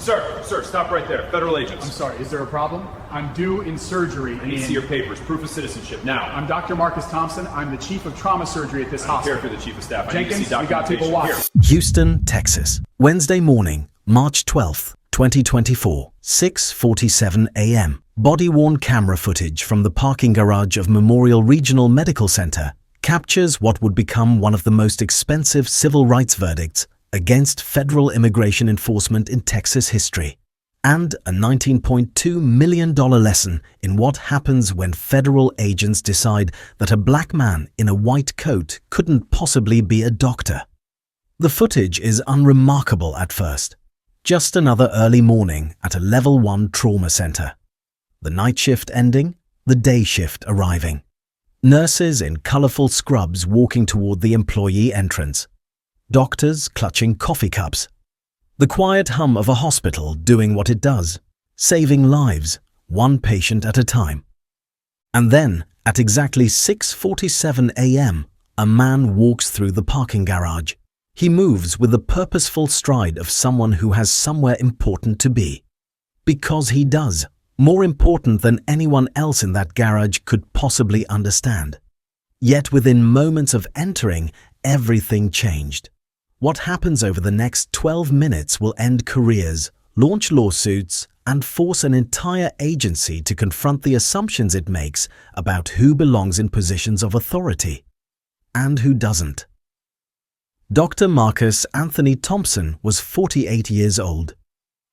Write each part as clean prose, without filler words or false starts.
Sir, stop right there. Federal agents. I'm sorry, is there a problem? I'm due in surgery. I need to see your papers. Proof of citizenship, now. I'm Dr. Marcus Thompson. I'm the chief of trauma surgery at this hospital. I care for the chief of staff. Jenkins, we got people watching. Houston, Texas. Wednesday morning, March 12th, 2024, 6:47 a.m. Body-worn camera footage from the parking garage of Memorial Regional Medical Center captures what would become one of the most expensive civil rights verdicts against federal immigration enforcement in Texas history, and a $19.2 million lesson in what happens when federal agents decide that a black man in a white coat couldn't possibly be a doctor. The footage is unremarkable at first. Just another early morning at a Level 1 trauma center. The night shift ending, the day shift arriving. Nurses in colorful scrubs walking toward the employee entrance. Doctors clutching coffee cups. The quiet hum of a hospital doing what it does, saving lives, one patient at a time. And then, at exactly 6:47 a.m., a man walks through the parking garage. He moves with the purposeful stride of someone who has somewhere important to be. Because he does, more important than anyone else in that garage could possibly understand. Yet within moments of entering, everything changed. What happens over the next 12 minutes will end careers, launch lawsuits, and force an entire agency to confront the assumptions it makes about who belongs in positions of authority and who doesn't. Dr. Marcus Anthony Thompson was 48 years old.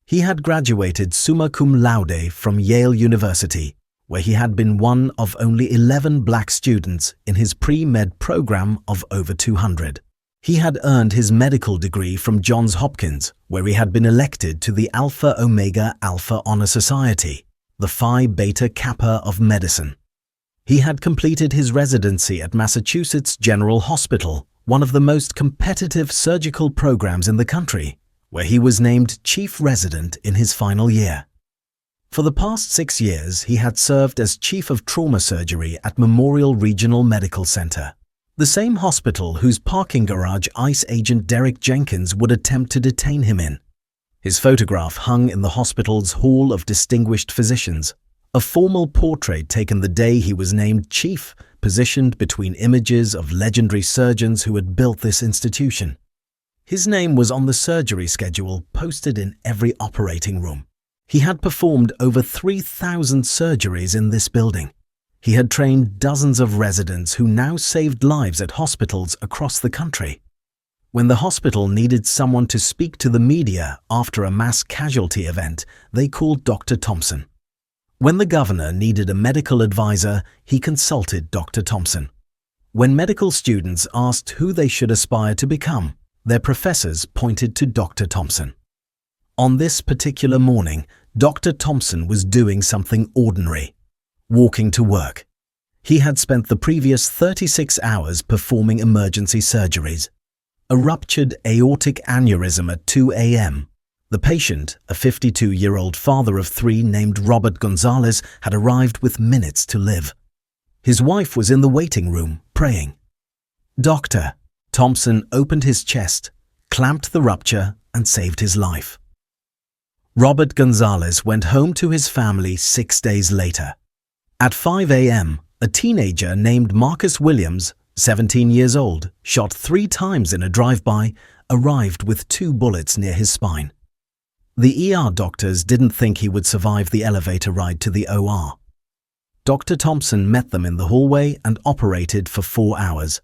He had graduated summa cum laude from Yale University, where he had been one of only 11 black students in his pre-med program of over 200. He had earned his medical degree from Johns Hopkins, where he had been elected to the Alpha Omega Alpha Honor Society, the Phi Beta Kappa of medicine. He had completed his residency at Massachusetts General Hospital, one of the most competitive surgical programs in the country, where he was named chief resident in his final year. For the past 6 years, he had served as chief of trauma surgery at Memorial Regional Medical Center, the same hospital whose parking garage ICE agent Derek Jenkins would attempt to detain him in. His photograph hung in the hospital's Hall of Distinguished Physicians, a formal portrait taken the day he was named chief, positioned between images of legendary surgeons who had built this institution. His name was on the surgery schedule posted in every operating room. He had performed over 3,000 surgeries in this building. He had trained dozens of residents who now saved lives at hospitals across the country. When the hospital needed someone to speak to the media after a mass casualty event, they called Dr. Thompson. When the governor needed a medical advisor, he consulted Dr. Thompson. When medical students asked who they should aspire to become, their professors pointed to Dr. Thompson. On this particular morning, Dr. Thompson was doing something ordinary. Walking to work. He had spent the previous 36 hours performing emergency surgeries. A ruptured aortic aneurysm at 2 a.m. The patient, a 52-year-old father of 3 named Robert Gonzalez, had arrived with minutes to live. His wife was in the waiting room, praying. Dr. Thompson opened his chest, clamped the rupture, and saved his life. Robert Gonzalez went home to his family 6 days later. At 5 a.m., a teenager named Marcus Williams, 17 years old, shot 3 times in a drive-by, arrived with 2 bullets near his spine. The ER doctors didn't think he would survive the elevator ride to the OR. Dr. Thompson met them in the hallway and operated for 4 hours.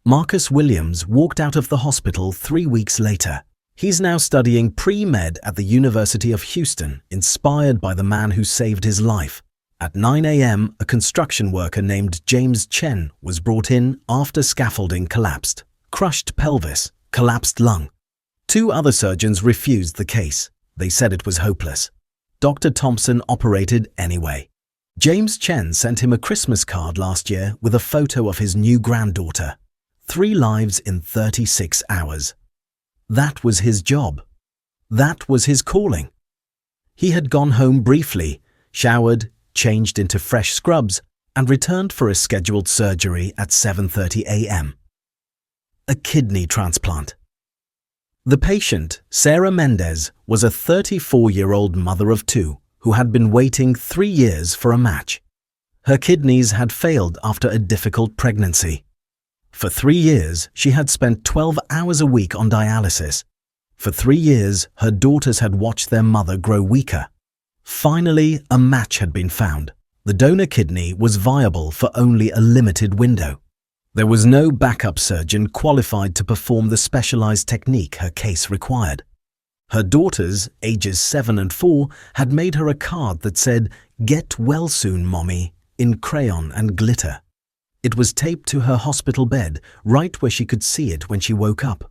Marcus Williams walked out of the hospital 3 weeks later. He's now studying pre-med at the University of Houston, inspired by the man who saved his life. At 9 a.m., a construction worker named James Chen was brought in after scaffolding collapsed. Crushed pelvis, collapsed lung. 2 other surgeons refused the case. They said it was hopeless. Dr. Thompson operated anyway. James Chen sent him a Christmas card last year with a photo of his new granddaughter. 3 lives in 36 hours. That was his job. That was his calling. He had gone home briefly, showered, changed into fresh scrubs, and returned for a scheduled surgery at 7:30 a.m. A kidney transplant. The patient, Sarah Mendez, was a 34-year-old mother of two who had been waiting 3 years for a match. Her kidneys had failed after a difficult pregnancy. For 3 years, she had spent 12 hours a week on dialysis. For 3 years, her daughters had watched their mother grow weaker. Finally, a match had been found. The donor kidney was viable for only a limited window. There was no backup surgeon qualified to perform the specialized technique her case required. Her daughters, ages 7 and 4, had made her a card that said, "Get well soon, Mommy," in crayon and glitter. It was taped to her hospital bed, right where she could see it when she woke up.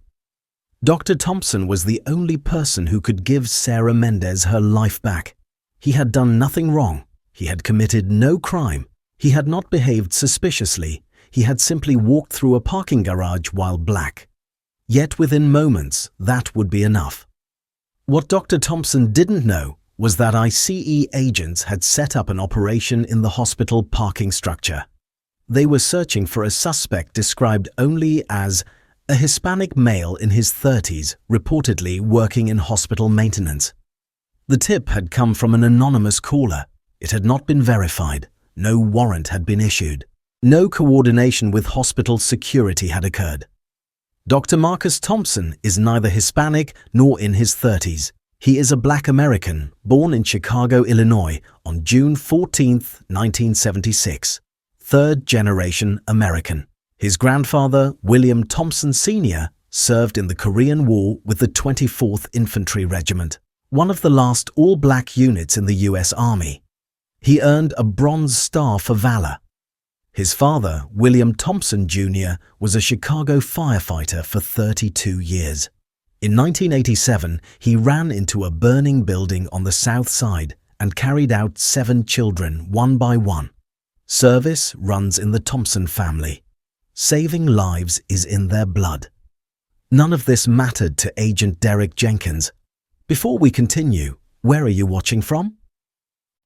Dr. Thompson was the only person who could give Sarah Mendez her life back. He had done nothing wrong. He had committed no crime. He had not behaved suspiciously. He had simply walked through a parking garage while black. Yet within moments, that would be enough. What Dr. Thompson didn't know was that ICE agents had set up an operation in the hospital parking structure. They were searching for a suspect described only as a Hispanic male in his 30s, reportedly working in hospital maintenance. The tip had come from an anonymous caller. It had not been verified. No warrant had been issued. No coordination with hospital security had occurred. Dr. Marcus Thompson is neither Hispanic nor in his 30s. He is a Black American born in Chicago, Illinois on June 14, 1976. Third-generation American. His grandfather, William Thompson Sr., served in the Korean War with the 24th Infantry Regiment, one of the last all-black units in the U.S. Army. He earned a Bronze Star for valor. His father, William Thompson Jr., was a Chicago firefighter for 32 years. In 1987, he ran into a burning building on the south side and carried out 7 children one by one. Service runs in the Thompson family. Saving lives is in their blood. None of this mattered to Agent Derek Jenkins. Before we continue, where are you watching from?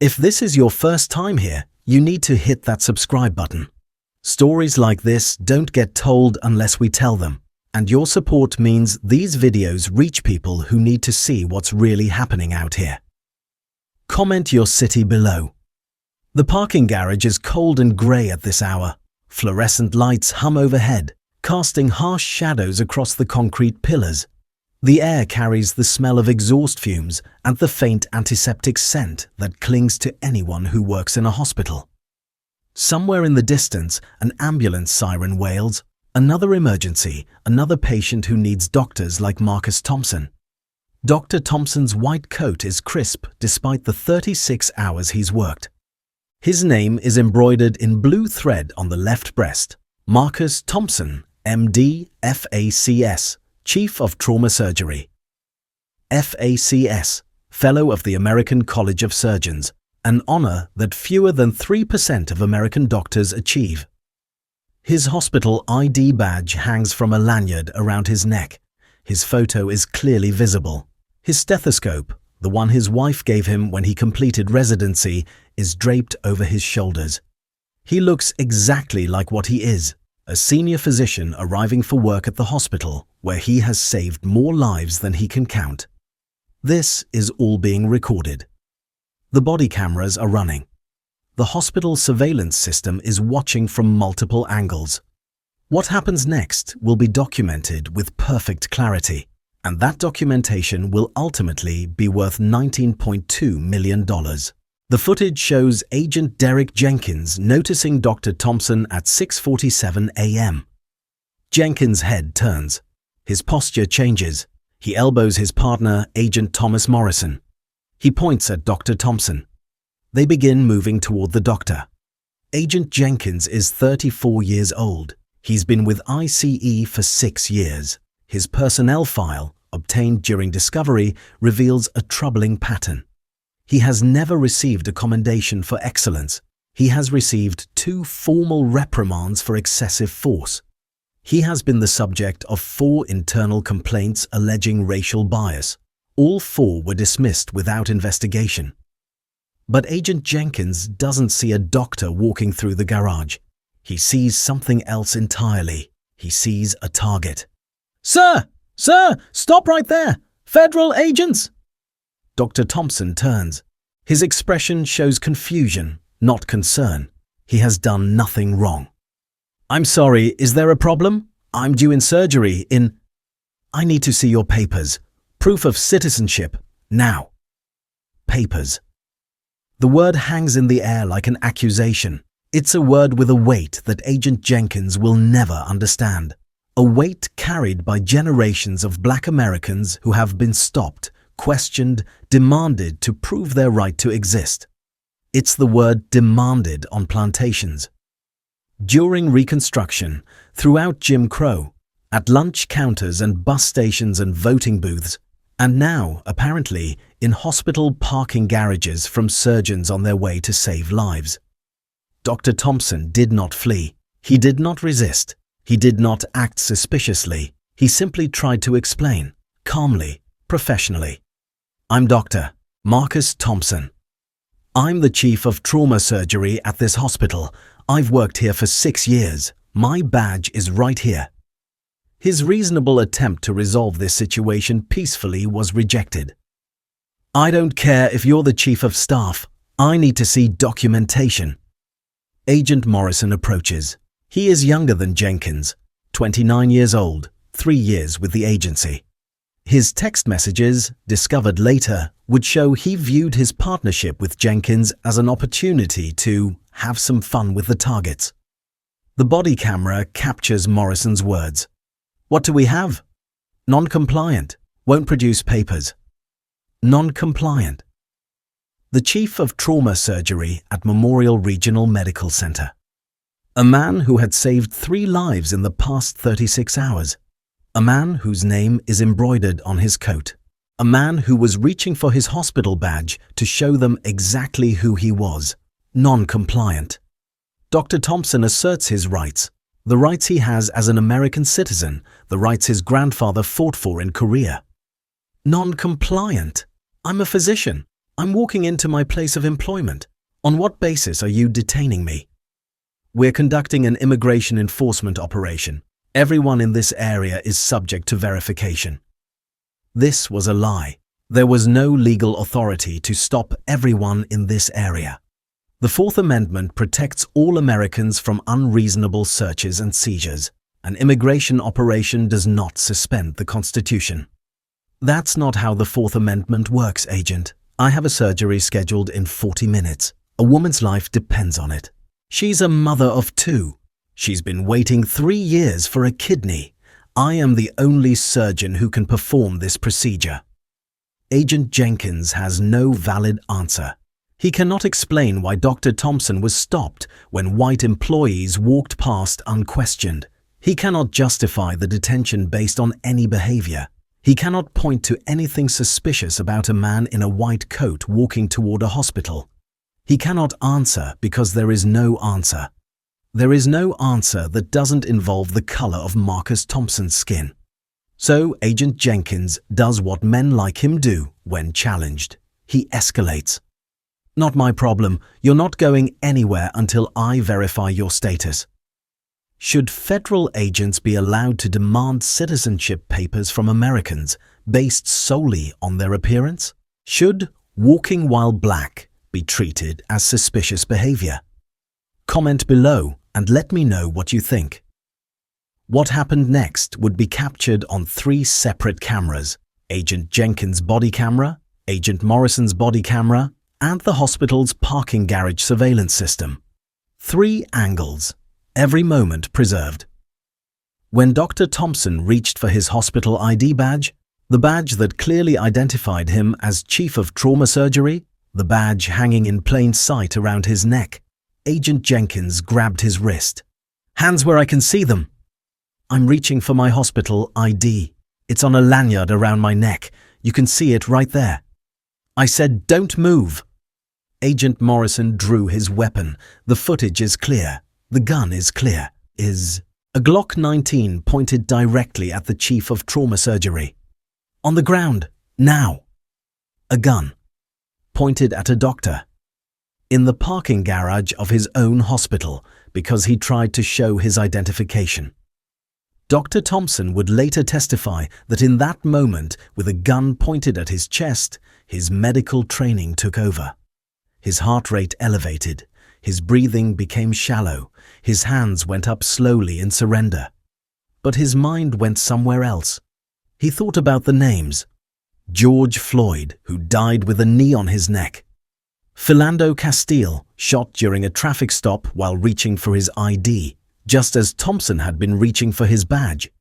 If this is your first time here, you need to hit that subscribe button. Stories like this don't get told unless we tell them, and your support means these videos reach people who need to see what's really happening out here. Comment your city below. The parking garage is cold and grey at this hour. Fluorescent lights hum overhead, casting harsh shadows across the concrete pillars. The air carries the smell of exhaust fumes and the faint antiseptic scent that clings to anyone who works in a hospital. Somewhere in the distance, an ambulance siren wails. Another emergency, another patient who needs doctors like Marcus Thompson. Dr. Thompson's white coat is crisp despite the 36 hours he's worked. His name is embroidered in blue thread on the left breast. Marcus Thompson, MD, FACS. Chief of Trauma Surgery. FACS, Fellow of the American College of Surgeons, an honor that fewer than 3% of American doctors achieve. His hospital ID badge hangs from a lanyard around his neck. His photo is clearly visible. His stethoscope, the one his wife gave him when he completed residency, is draped over his shoulders. He looks exactly like what he is, a senior physician arriving for work at the hospital where he has saved more lives than he can count. This is all being recorded. The body cameras are running. The hospital surveillance system is watching from multiple angles. What happens next will be documented with perfect clarity, and that documentation will ultimately be worth $19.2 million. The footage shows Agent Derek Jenkins noticing Dr. Thompson at 6:47 a.m. Jenkins' head turns. His posture changes. He elbows his partner, Agent Thomas Morrison. He points at Dr. Thompson. They begin moving toward the doctor. Agent Jenkins is 34 years old. He's been with ICE for 6 years. His personnel file, obtained during discovery, reveals a troubling pattern. He has never received a commendation for excellence. He has received 2 formal reprimands for excessive force. He has been the subject of 4 internal complaints alleging racial bias. All 4 were dismissed without investigation. But Agent Jenkins doesn't see a doctor walking through the garage. He sees something else entirely. He sees a target. "Sir! Sir, stop right there! Federal agents! Dr. Thompson turns. His expression shows confusion, not concern. He has done nothing wrong. I'm sorry, is there a problem? I'm due in surgery in... I need to see your papers. Proof of citizenship. Now. Papers. The word hangs in the air like an accusation. It's a word with a weight that Agent Jenkins will never understand. A weight carried by generations of Black Americans who have been stopped, questioned, demanded to prove their right to exist. It's the word demanded on plantations. During Reconstruction, throughout Jim Crow, at lunch counters and bus stations and voting booths, and now, apparently, in hospital parking garages from surgeons on their way to save lives. Dr. Thompson did not flee. He did not resist. He did not act suspiciously. He simply tried to explain, calmly, professionally. I'm Dr. Marcus Thompson. I'm the chief of trauma surgery at this hospital. I've worked here for 6 years. My badge is right here. His reasonable attempt to resolve this situation peacefully was rejected. I don't care if you're the chief of staff. I need to see documentation. Agent Morrison approaches. He is younger than Jenkins, 29 years old, 3 years with the agency. His text messages, discovered later, would show he viewed his partnership with Jenkins as an opportunity to have some fun with the targets. The body camera captures Morrison's words. What do we have? Non-compliant. Won't produce papers. Non-compliant. The chief of trauma surgery at Memorial Regional Medical Center. A man who had saved 3 lives in the past 36 hours. A man whose name is embroidered on his coat. A man who was reaching for his hospital badge to show them exactly who he was. Non-compliant. Dr. Thompson asserts his rights. The rights he has as an American citizen, the rights his grandfather fought for in Korea. Non-compliant. I'm a physician. I'm walking into my place of employment. On what basis are you detaining me? We're conducting an immigration enforcement operation. Everyone in this area is subject to verification. This was a lie. There was no legal authority to stop everyone in this area. The Fourth Amendment protects all Americans from unreasonable searches and seizures. An immigration operation does not suspend the Constitution. That's not how the Fourth Amendment works, Agent. I have a surgery scheduled in 40 minutes. A woman's life depends on it. She's a mother of 2. She's been waiting 3 years for a kidney. I am the only surgeon who can perform this procedure. Agent Jenkins has no valid answer. He cannot explain why Dr. Thompson was stopped when white employees walked past unquestioned. He cannot justify the detention based on any behavior. He cannot point to anything suspicious about a man in a white coat walking toward a hospital. He cannot answer because there is no answer. There is no answer that doesn't involve the color of Marcus Thompson's skin. So Agent Jenkins does what men like him do when challenged. He escalates. Not my problem. You're not going anywhere until I verify your status. Should federal agents be allowed to demand citizenship papers from Americans based solely on their appearance? Should walking while black be treated as suspicious behavior? Comment below and let me know what you think. What happened next would be captured on 3 separate cameras: Agent Jenkins' body camera, Agent Morrison's body camera, and the hospital's parking garage surveillance system. 3 angles, every moment preserved. When Dr. Thompson reached for his hospital ID badge, the badge that clearly identified him as Chief of Trauma Surgery, the badge hanging in plain sight around his neck, Agent Jenkins grabbed his wrist. Hands where I can see them. I'm reaching for my hospital ID. It's on a lanyard around my neck. You can see it right there. I said, don't move. Agent Morrison drew his weapon. The footage is clear. The gun is clear. Is a Glock 19 pointed directly at the Chief of Trauma Surgery. On the ground, now. A gun pointed at a doctor in the parking garage of his own hospital because he tried to show his identification. Dr. Thompson would later testify that in that moment, with a gun pointed at his chest, his medical training took over. His heart rate elevated, his breathing became shallow, his hands went up slowly in surrender. But his mind went somewhere else. He thought about the names. George Floyd, who died with a knee on his neck. Philando Castile, shot during a traffic stop while reaching for his ID, just as Thompson had been reaching for his badge.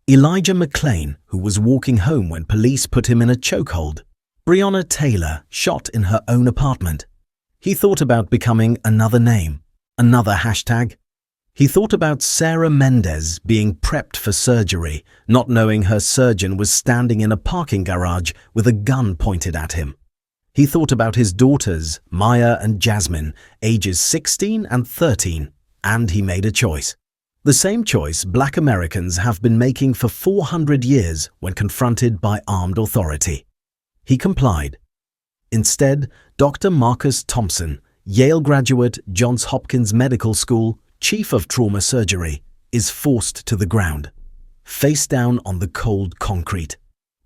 Elijah McClain, who was walking home when police put him in a chokehold. Breonna Taylor, shot in her own apartment. He thought about becoming another name, another hashtag. He thought about Sarah Mendez being prepped for surgery, not knowing her surgeon was standing in a parking garage with a gun pointed at him. He thought about his daughters, Maya and Jasmine, ages 16 and 13, and he made a choice. The same choice Black Americans have been making for 400 years when confronted by armed authority. He complied. Instead, Dr. Marcus Thompson, Yale graduate, Johns Hopkins Medical School, chief of trauma surgery, is forced to the ground, face down on the cold concrete.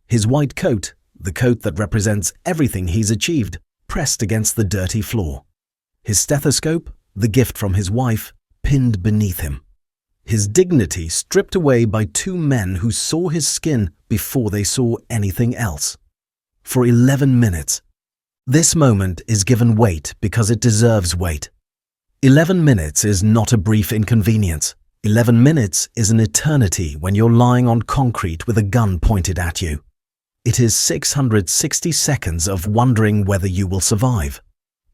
His white coat, the coat that represents everything he's achieved, pressed against the dirty floor. His stethoscope, the gift from his wife, pinned beneath him. His dignity stripped away by two men who saw his skin before they saw anything else. For 11 minutes. This moment is given weight because it deserves weight. 11 minutes is not a brief inconvenience. 11 minutes is an eternity when you're lying on concrete with a gun pointed at you. It is 660 seconds of wondering whether you will survive.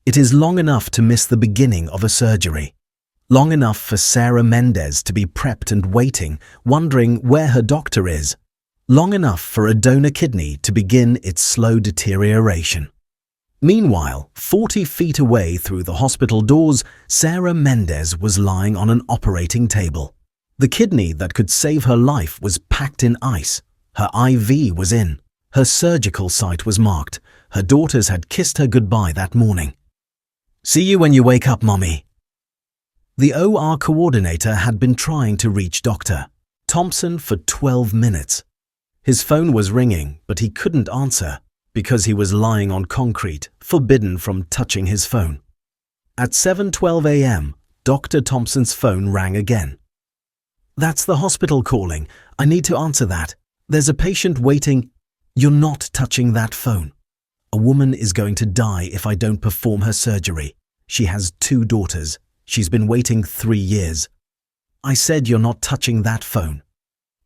It is long enough to miss the beginning of a surgery. Long enough for Sarah Mendez to be prepped and waiting, wondering where her doctor is. Long enough for a donor kidney to begin its slow deterioration. Meanwhile, 40 feet away through the hospital doors, Sarah Mendez was lying on an operating table. The kidney that could save her life was packed in ice. Her IV was in. Her surgical site was marked. Her daughters had kissed her goodbye that morning. "See you when you wake up, Mommy." The OR coordinator had been trying to reach Dr. Thompson for 12 minutes. His phone was ringing, but he couldn't answer because he was lying on concrete, forbidden from touching his phone. At 7:12 a.m., Dr. Thompson's phone rang again. "That's the hospital calling. I need to answer that. There's a patient waiting." "You're not touching that phone. A woman is going to die if I don't perform her surgery. She has 2 daughters. She's been waiting 3 years. I said you're not touching that phone.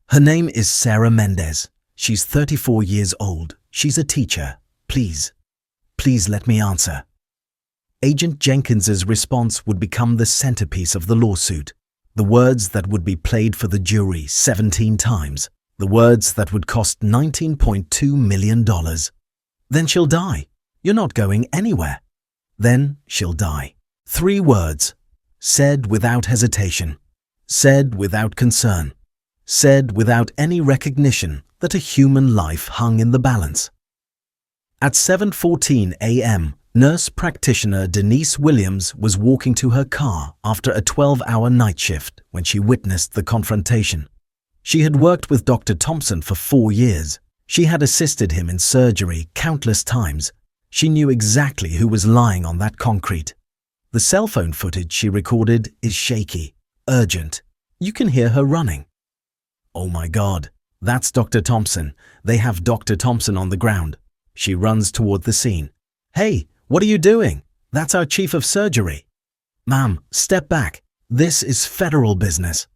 Her name is Sarah Mendez. She's 34 years old. She's a teacher. Please let me answer." Agent Jenkins's response would become the centerpiece of the lawsuit. The words that would be played for the jury 17 times. The words that would cost $19.2 million. "Then she'll die. You're not going anywhere. Then she'll die." 3 words. Said without hesitation. Said without concern. Said without any recognition that a human life hung in the balance. At 7:14 a.m., nurse practitioner Denise Williams was walking to her car after a 12-hour night shift when she witnessed the confrontation. She had worked with Dr. Thompson for 4 years. She had assisted him in surgery countless times. She knew exactly who was lying on that concrete. The cell phone footage she recorded is shaky, urgent. You can hear her running. Oh my God, that's Dr. Thompson. They have Dr. Thompson on the ground. She runs toward the scene. "Hey, what are you doing? That's our chief of surgery." "Ma'am, step back. This is federal business."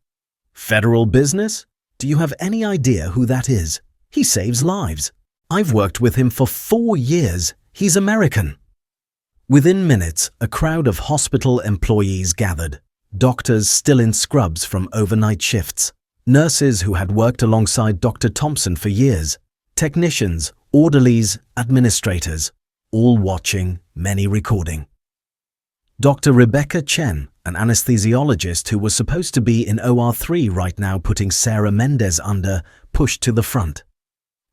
"Federal business? Do you have any idea who that is? He saves lives. I've worked with him for 4 years. He's American." Within minutes, a crowd of hospital employees gathered. Doctors still in scrubs from overnight shifts. Nurses who had worked alongside Dr. Thompson for years. Technicians, orderlies, administrators. All watching, many recording. Dr. Rebecca Chen, an anesthesiologist who was supposed to be in OR3 right now putting Sarah Mendez under, pushed to the front.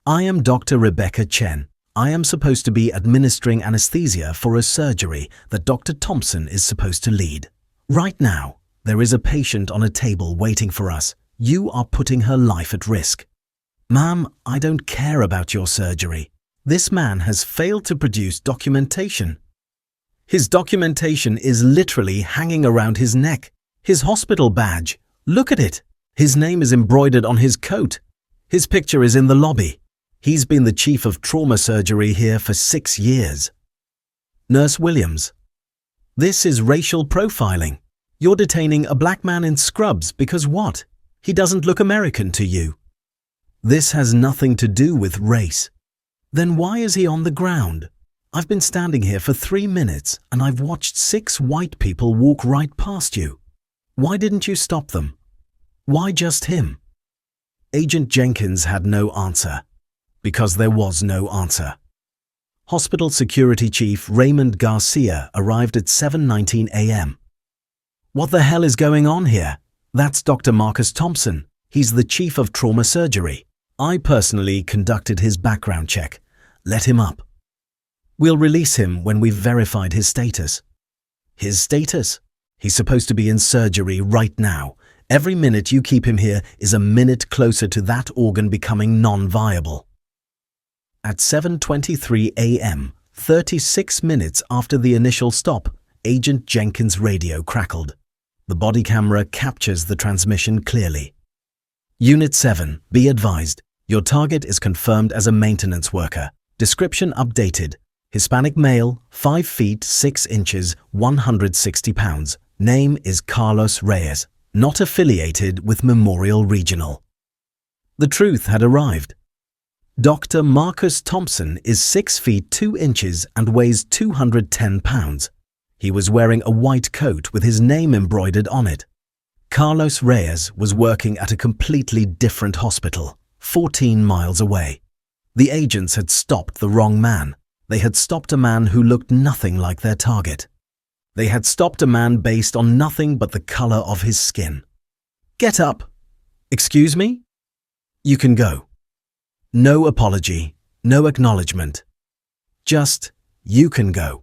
"I am Dr. Rebecca Chen. I am supposed to be administering anesthesia for a surgery that Dr. Thompson is supposed to lead. Right now, there is a patient on a table waiting for us. You are putting her life at risk. Ma'am, I don't care about your surgery. This man has failed to produce documentation. His documentation is literally hanging around his neck. His hospital badge. Look at it. His name is embroidered on his coat. His picture is in the lobby. He's been the chief of trauma surgery here for 6 years. Nurse Williams. This is racial profiling. You're detaining a black man in scrubs because what? He doesn't look American to you. This has nothing to do with race. Then why is he on the ground? I've been standing here for 3 minutes and I've watched 6 white people walk right past you. Why didn't you stop them? Why just him? Agent Jenkins had no answer, because there was no answer. Hospital Security Chief Raymond Garcia arrived at 7:19 a.m. What the hell is going on here? That's Dr. Marcus Thompson. He's the chief of trauma surgery. I personally conducted his background check. Let him up. We'll release him when we've verified his status. His status? He's supposed to be in surgery right now. Every minute you keep him here is a minute closer to that organ becoming non-viable. At 7:23 a.m., 36 minutes after the initial stop, Agent Jenkins' radio crackled. The body camera captures the transmission clearly. Unit 7, be advised. Your target is confirmed as a maintenance worker. Description updated. Hispanic male, 5 feet 6 inches, 160 pounds. Name is Carlos Reyes. Not affiliated with Memorial Regional. The truth had arrived. Dr. Marcus Thompson is 6 feet 2 inches and weighs 210 pounds. He was wearing a white coat with his name embroidered on it. Carlos Reyes was working at a completely different hospital, 14 miles away. The agents had stopped the wrong man. They had stopped a man who looked nothing like their target. They had stopped a man based on nothing but the color of his skin. Get up. Excuse me? You can go. No apology, no acknowledgement. Just, you can go.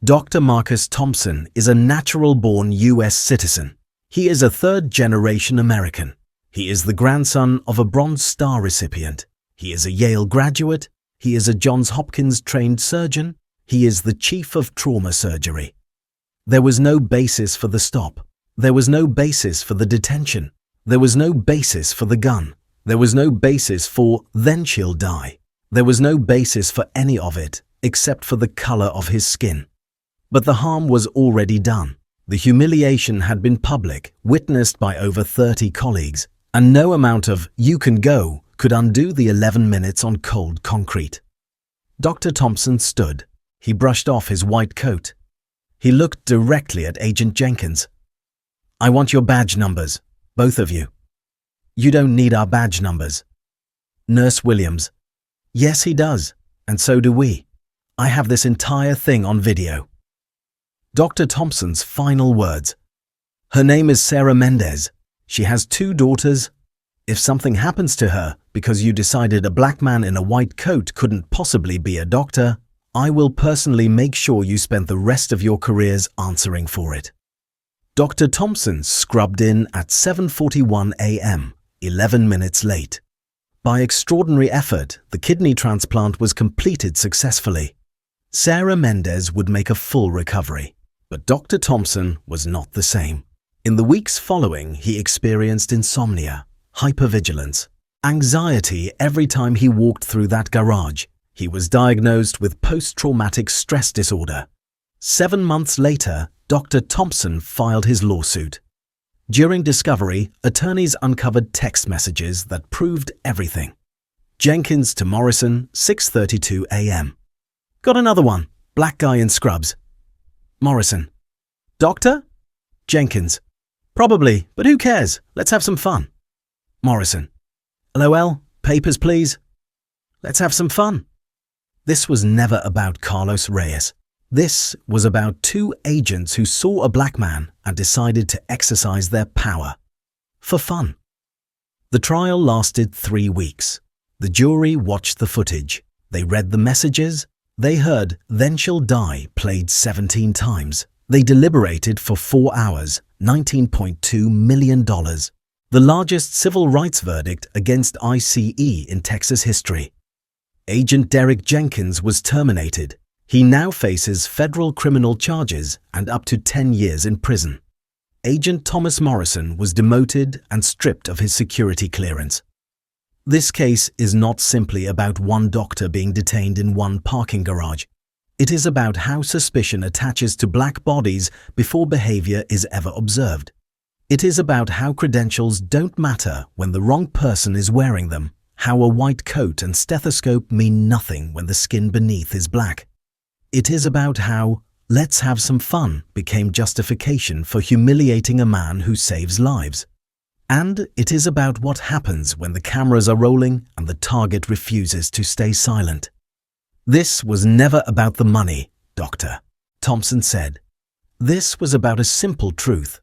Dr. Marcus Thompson is a natural-born U.S. citizen. He is a third-generation American. He is the grandson of a Bronze Star recipient. He is a Yale graduate. He is a Johns Hopkins trained surgeon. He is the chief of trauma surgery. There was no basis for the stop. There was no basis for the detention. There was no basis for the gun. There was no basis for then she'll die. There was no basis for any of it except for the color of his skin. But the harm was already done. The humiliation had been public, witnessed by over 30 colleagues, and no amount of "you can go" could undo the 11 minutes on cold concrete. Dr. Thompson stood. He brushed off his white coat. He looked directly at Agent Jenkins. I want your badge numbers, both of you. You don't need our badge numbers. Nurse Williams. Yes, he does, and so do we. I have this entire thing on video. Dr. Thompson's final words. Her name is Sarah Mendez. She has 2 daughters. If something happens to her because you decided a black man in a white coat couldn't possibly be a doctor, I will personally make sure you spend the rest of your careers answering for it. Dr. Thompson scrubbed in at 7:41 a.m., 11 minutes late. By extraordinary effort, the kidney transplant was completed successfully. Sarah Mendez would make a full recovery, but Dr. Thompson was not the same. In the weeks following, he experienced insomnia, hypervigilance, anxiety every time he walked through that garage. He was diagnosed with post-traumatic stress disorder. 7 months later, Dr. Thompson filed his lawsuit. During discovery, attorneys uncovered text messages that proved everything. Jenkins to Morrison, 6:32 a.m. Got another one. Black guy in scrubs. Morrison. Doctor? Jenkins. Probably, but who cares? Let's have some fun. Morrison. LOL, papers please. Let's have some fun. This was never about Carlos Reyes. This was about 2 agents who saw a black man and decided to exercise their power. For fun. The trial lasted 3 weeks. The jury watched the footage. They read the messages. They heard Then She'll Die played 17 times. They deliberated for 4 hours, $19.2 million. the largest civil rights verdict against ICE in Texas history. Agent Derek Jenkins was terminated. He now faces federal criminal charges and up to 10 years in prison. Agent Thomas Morrison was demoted and stripped of his security clearance. This case is not simply about one doctor being detained in one parking garage. It is about how suspicion attaches to black bodies before behavior is ever observed. It is about how credentials don't matter when the wrong person is wearing them, how a white coat and stethoscope mean nothing when the skin beneath is black. It is about how "let's have some fun" became justification for humiliating a man who saves lives. And it is about what happens when the cameras are rolling and the target refuses to stay silent. "This was never about the money, Doctor," Thompson said. "This was about a simple truth.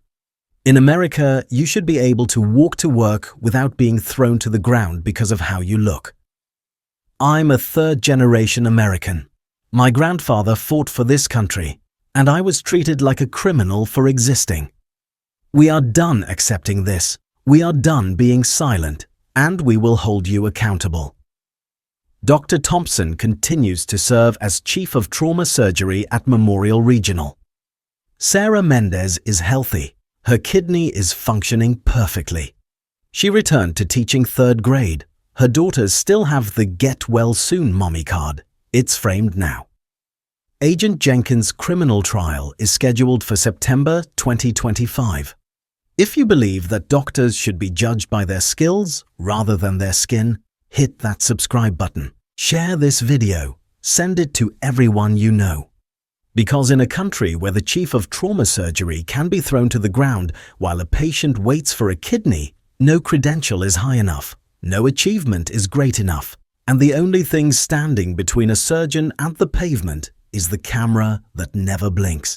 In America, you should be able to walk to work without being thrown to the ground because of how you look. I'm a third-generation American. My grandfather fought for this country, and I was treated like a criminal for existing. We are done accepting this. We are done being silent, and we will hold you accountable." Dr. Thompson continues to serve as Chief of Trauma Surgery at Memorial Regional. Sarah Mendez is healthy. Her kidney is functioning perfectly. She returned to teaching 3rd grade. Her daughters still have the "Get Well Soon" mommy card. It's framed now. Agent Jenkins' criminal trial is scheduled for September 2025. If you believe that doctors should be judged by their skills rather than their skin, hit that subscribe button. Share this video. Send it to everyone you know. Because in a country where the chief of trauma surgery can be thrown to the ground while a patient waits for a kidney, no credential is high enough, no achievement is great enough, and the only thing standing between a surgeon and the pavement is the camera that never blinks.